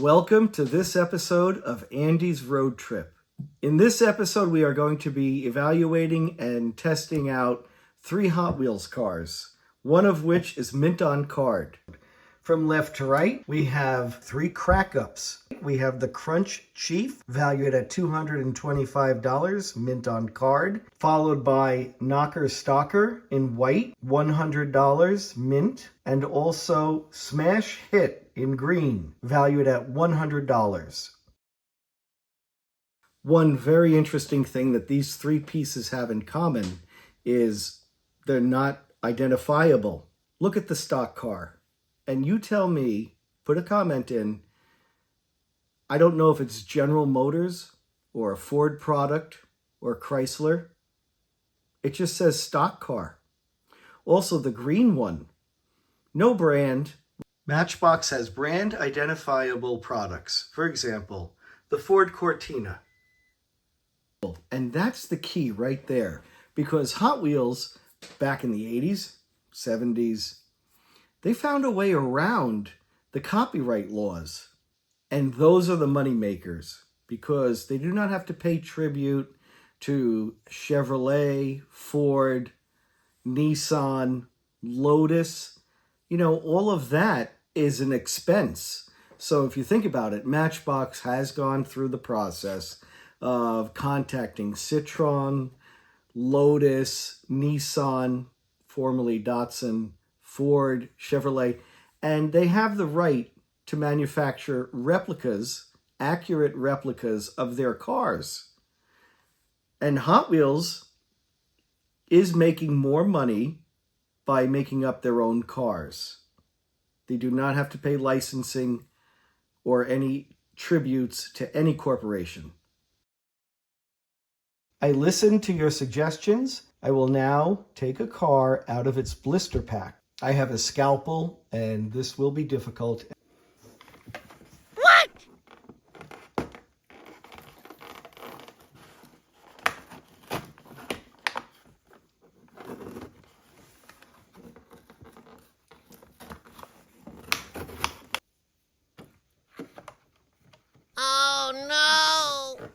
Welcome to this episode of Andy's Road Trip. In this episode, we are going to be evaluating and testing out 3 Hot Wheels cars, one of which is mint on card. From left to right, we have 3 crack-ups. We have the Crunch Chief, valued at $225, mint on card, followed by Knocker Stalker in white, $100, mint, and also Smash Hit in green, valued at $100. One very interesting thing that these 3 pieces have in common is they're not identifiable. Look at the stock car. And you tell me, put a comment in, I don't know if it's General Motors or a Ford product or Chrysler. It just says stock car. Also the green one, no brand. Matchbox has brand identifiable products. For example, the Ford Cortina. And that's the key right there, because Hot Wheels back in the 80s, 70s, they found a way around the copyright laws. And those are the money makers, because they do not have to pay tribute to Chevrolet, Ford, Nissan, Lotus. You know, all of that is an expense. So if you think about it, Matchbox has gone through the process of contacting Citroën, Lotus, Nissan, formerly Datsun, Ford, Chevrolet, and they have the right to manufacture replicas, accurate replicas of their cars. And Hot Wheels is making more money by making up their own cars. They do not have to pay licensing or any tributes to any corporation. I listened to your suggestions. I will now take a car out of its blister pack. I have a scalpel, and this will be difficult. What? Oh no!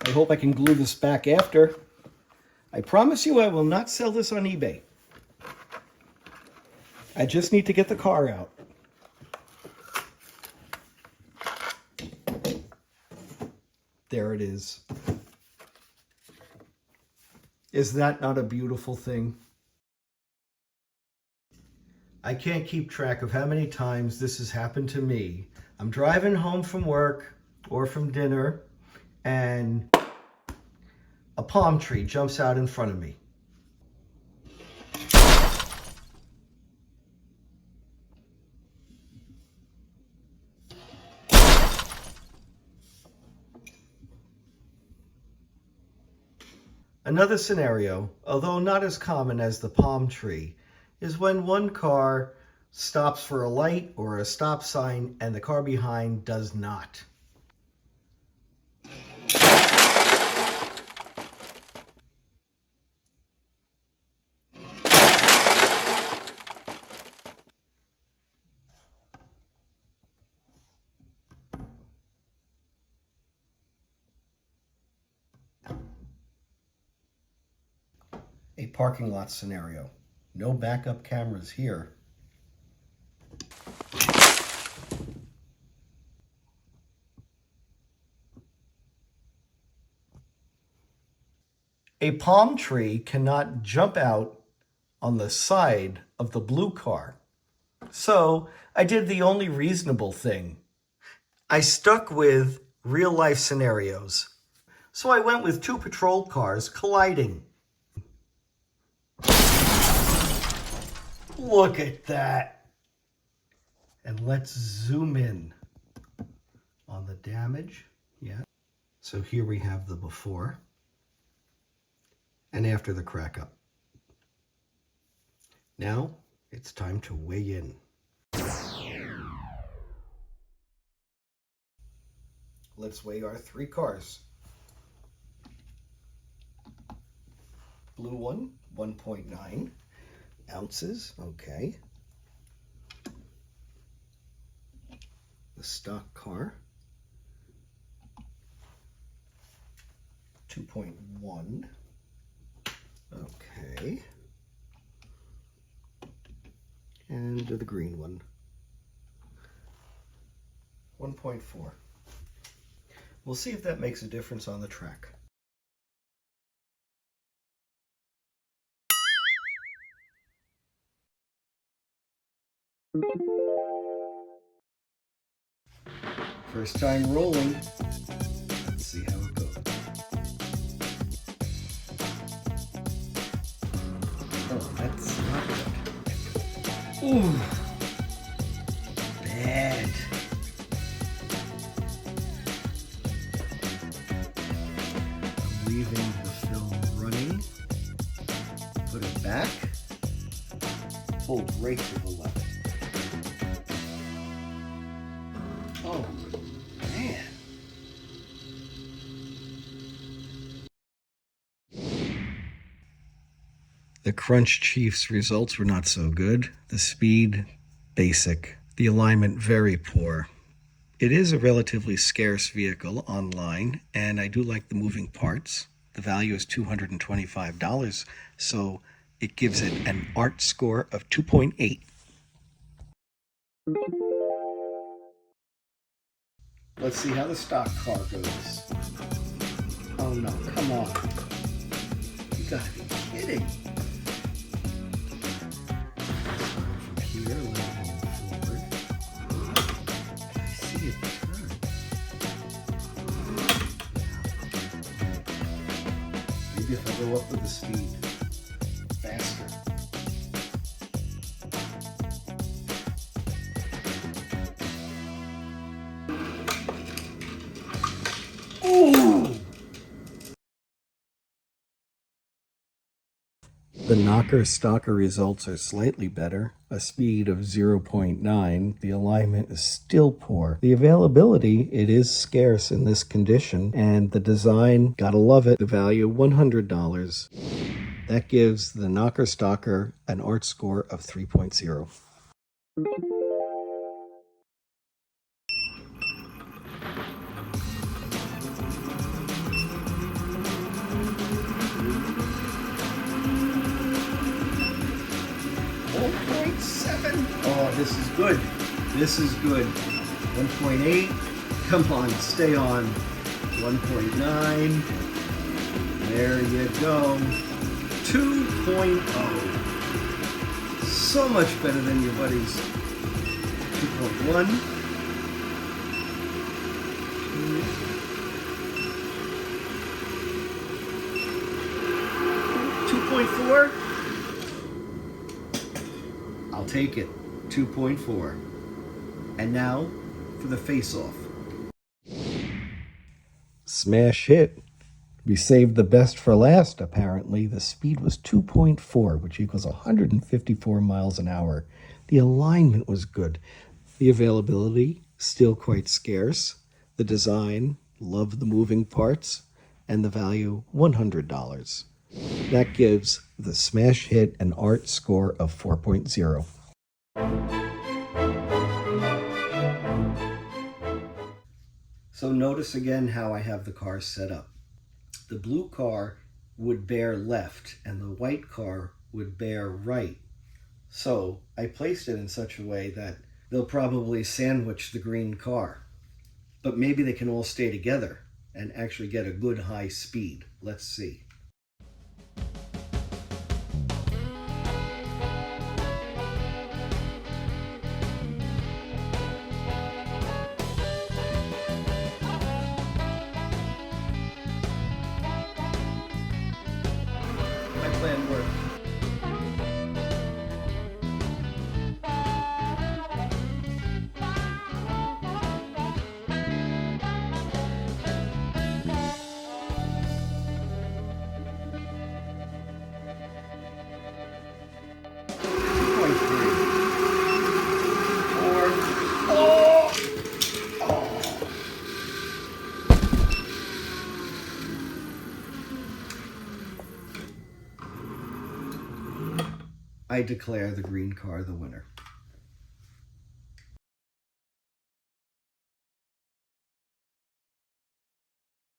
I hope I can glue this back after. I promise you I will not sell this on eBay. I just need to get the car out. There it is. Is that not a beautiful thing? I can't keep track of how many times this has happened to me. I'm driving home from work or from dinner, and a palm tree jumps out in front of me. Another scenario, although not as common as the palm tree, is when one car stops for a light or a stop sign and the car behind does not. A parking lot scenario. No backup cameras here. A palm tree cannot jump out on the side of the blue car. So I did the only reasonable thing. I stuck with real life scenarios. So I went with 2 patrol cars colliding. Look at that. And let's zoom in on the damage. Yeah. So here we have the before and after the crack up. Now it's time to weigh in. Let's weigh our 3 cars. Blue one, 1.9 ounces. Okay. The stock car, 2.1. Okay. And the green one, 1.4. We'll see if that makes a difference on the track. First time rolling. Let's see how it goes. Oh, that's not good. Ooh, bad. I'm leaving the film running. Put it back. Hold right to the left. Oh, man. The Crunch Chiefs results were not so good. The speed, basic. The alignment, very poor. It is a relatively scarce vehicle online, and I do like the moving parts. The value is $225, so it gives it an art score of 2.8. Let's see how the stock car goes. Oh no, come on. You gotta be kidding. From here, level forward. I see it turn. Maybe if I go up with the speed faster. Ooh! The knocker stalker results are slightly better, a speed of 0.9. The alignment is still poor. The availability, it is scarce in this condition, and the design, gotta love it, the value $100. That gives the knocker stalker an art score of 3.0. Oh, this is good. This is good. 1.8. Come on, stay on. 1.9. There you go. 2.0. So much better than your buddies. 2.1. 2.4. I'll take it. 2.4. And now for the face-off. Smash hit. We saved the best for last, apparently. The speed was 2.4, which equals 154 miles an hour. The alignment was good. The availability, still quite scarce. The design, love the moving parts. And the value, $100. That gives the smash hit an art score of 4.0. So notice again how I have the car set up. The blue car would bear left and the white car would bear right. So I placed it in such a way that they'll probably sandwich the green car. But maybe they can all stay together and actually get a good high speed. Let's see. My plan worked. I declare the green car the winner.